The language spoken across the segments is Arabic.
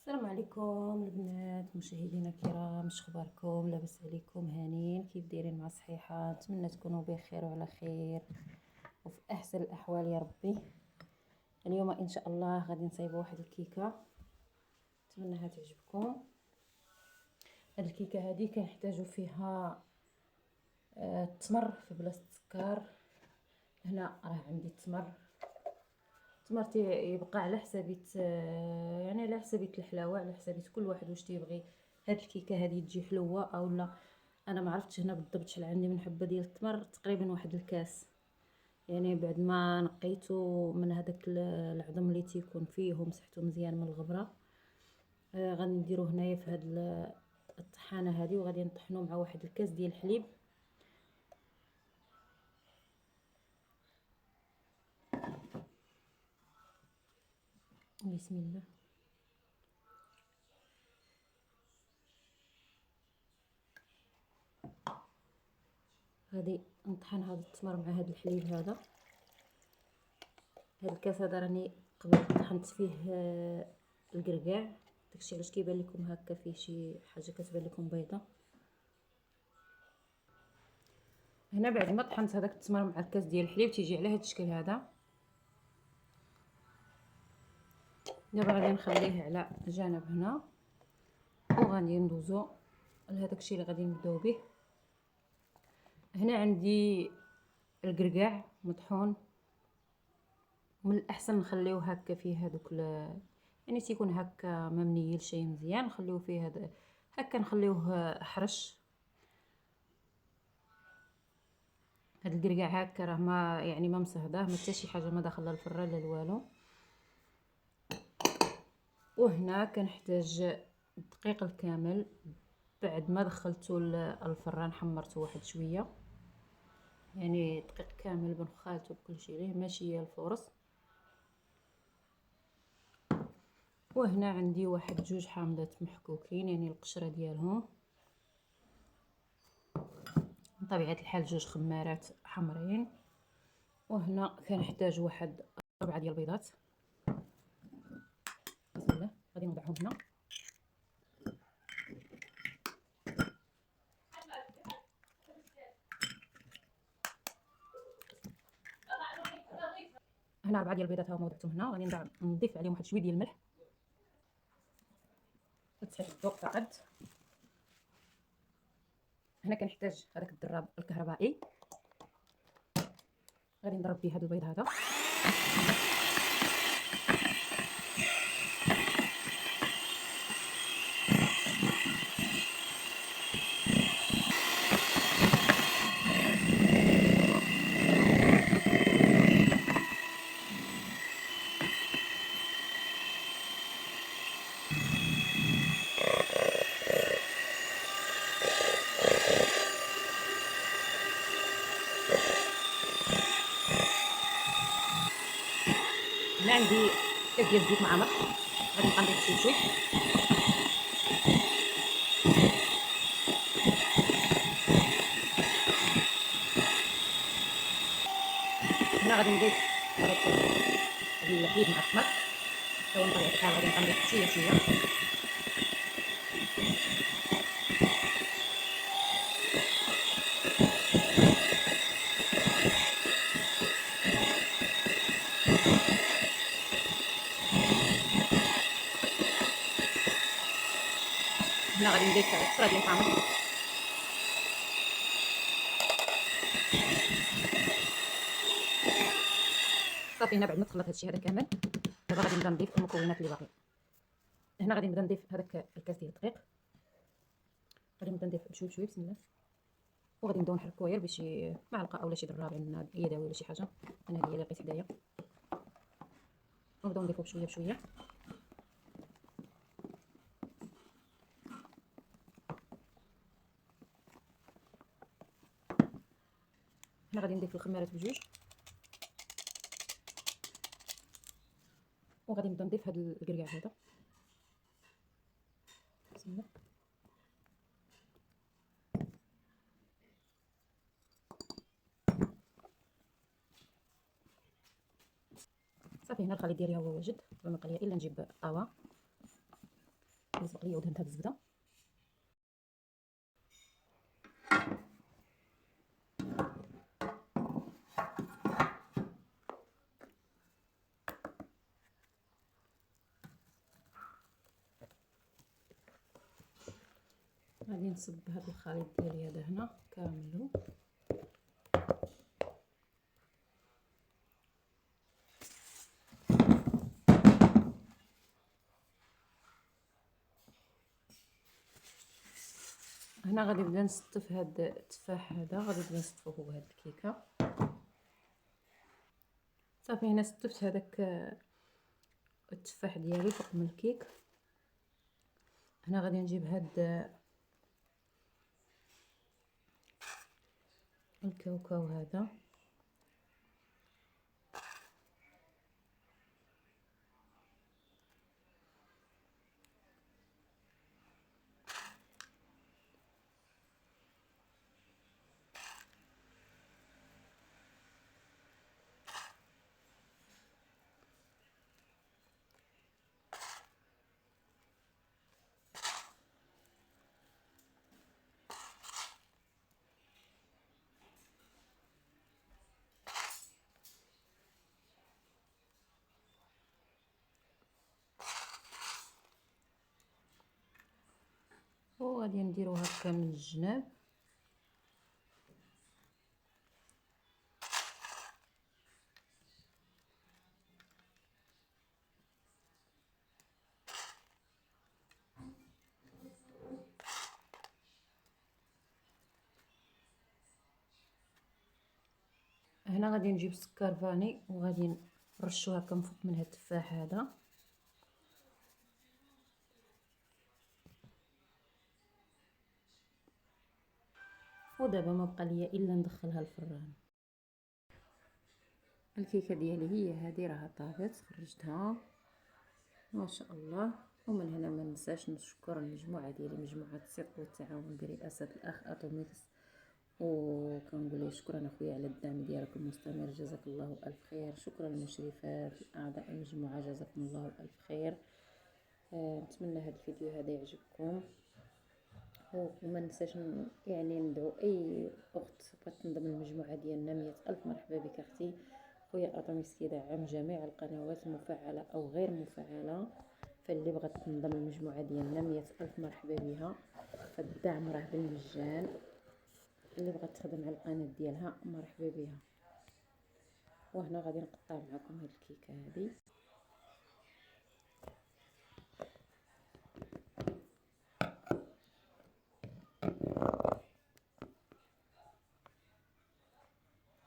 السلام عليكم البنات مشاهدينا الكرام، اش اخباركم؟ لاباس عليكم؟ هانين؟ كيف دايرين مع الصحيحه؟ نتمنى تكونوا بخير وعلى خير وفي احسن الاحوال يا ربي. اليوم ان شاء الله غادي نصايبوا واحد الكيكه، نتمنىها تعجبكم. هاد الكيكه هذه كنحتاجوا فيها التمر في بلاصه السكر. هنا راه عندي التمر يبقى على حسابيت، يعني على حسابيت الحلاوه، على حسابيت كل واحد واش تيبغي. هاد الكيكه هذه تجي حلوه او لا، انا ما عرفتش هنا بالضبط شحال عندي من حبه ديال التمر. تقريبا واحد الكاس، يعني بعد ما نقيته من هذاك العظم اللي تيكون فيه ومسحته مزيان من الغبره. غادي نديرو هنايا في هاد الطحانه هذه، وغادي نطحنو مع واحد الكاس ديال الحليب. بسم الله. غادي نطحن هذا التمر مع هذا الحليب هذا. هاد الكاس هذا راني قبل طحنت فيه الكركاع، داكشي علاش كيبان لكم هكا فيه شي حاجه كتبان لكم بيضه. هنا بعد ما طحنت هذاك التمر مع الكاس ديال الحليب تيجي على هذا الشكل هذا. دابا غادي نخليه على جانب هنا، وغادي ندوزو لهداك الشيء اللي غادي نبداو به. هنا عندي الكركاع مطحون، من الاحسن نخليوه هكا فيه هذوك يعني تيكون هكا ما منيل شي مزيان، نخليوه فيه هذا هكا، نخليوه حرش. هاد الكركاع هكا راه ما يعني ما مصهداه، ما حتى شي حاجه ما داخله الفران لا والو. وهنا كنحتاج الدقيق الكامل، بعد ما دخلته الفران حمرته واحد شويه، يعني دقيق كامل بنخالته بكل شيء ليه، ماشي الفورص. وهنا عندي واحد جوج حامضات محكوكين، يعني القشره ديالهم. بطبيعه الحال جوج خمارات حمرين. وهنا كنحتاج واحد 4 ديال البيضات. بسم الله. غادي نوضعهم هنا. هنا 4 ديال البيضات هاهما وضعتهم هنا. غادي نضيف عليهم واحد شويه ديال الملح لتصحيح الذوق فقط. هنا كنحتاج هذاك الضراب الكهربائي، غادي نضرب به هذا البيض هذا. هنا عندي كاس ديال الزيت مع ملح، غادي نبقى نضيف شوي بشوي. هنا غادي نضيف هذاك الحليب مع التمر، حتى بطبيعه الحال غادي نبقى نضيف شويه شويه. هنا غادي نضيف عصره ديال الطماطم. صافي. هنا بعد ما تخلط هادشي هذا كامل، دابا غادي نبدا نضيف المكونات اللي باقي. هنا غادي نبدا نضيف هذاك الكاس ديال الدقيق، غادي نبدا نضيف بشوي بشوي. بسم الله. وغادي نبداو نحركو غير بشي معلقه اولا شي ضراب عندنا يدوي ولا شي حاجه. انا هذه اللي لقيت حدايا. ونبداو نضيفو بشويه بشويه. هنا غادي نضيف الخمارات بجوج، وغادي نبدا نضيف هذا الكركاع هذا. بسم الله. صافي. هنا الخليط ديالي هو واجد، ما بقى ليا الا نجيب طاوه اللي سبق ليا ودهنتها بالزبده. غادي نصب هذا الخليط ديالي هذا هنا كامل. هنا غادي نبدا نستف هذا التفاح هذا، غادي نبدا نستفو هو هاد الكيكه. صافي هنا ستفت هذاك التفاح ديالي فوق من الكيك. هنا غادي نجيب هاد الكاوكاو هذا، وغادي نديرو هكا من الجناب. هنا غادي نجيب سكر فاني وغادي نرشو هكا من فوق من هاد التفاح هذا. ودابا ما بقى ليا الا ندخلها الفران. الكيكه ديالي هي هذه راها طابت، خرجتها ما شاء الله. ومن هنا ما ننساش نشكر المجموعه ديالي، مجموعه الثقه والتعاون برئاسه الاخ اتوميكس، وكنقول شكرا اخويا على الدعم ديالكم المستمر، جزاك الله الف خير. شكرا للمشرفات اعضاء المجموعه، جزاكم الله الف خير. نتمنى هذا الفيديو هذا يعجبكم، وما ننساش يعني ندعو اي اخت بغات تنضم للمجموعه ديالنا 100 الف مرحبا بك اختي. خويا اطميس كيدعم جميع القنوات المفعله او غير مفعله، فاللي بغات تنضم للمجموعه ديالنا 100 الف مرحبا بها، فالدعم راه بالمجان. اللي بغات تخدم على القناه ديالها مرحبا بها. وهنا غادي نقطع معكم هاد الكيكه هذه.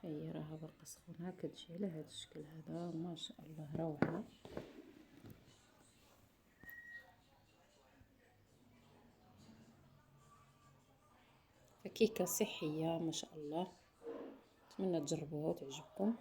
هي راها باقا سخونه، كتجي على هذا الشكل هذا ما شاء الله روعه. كيكه صحيه ما شاء الله، نتمنى تجربوها وتعجبكم.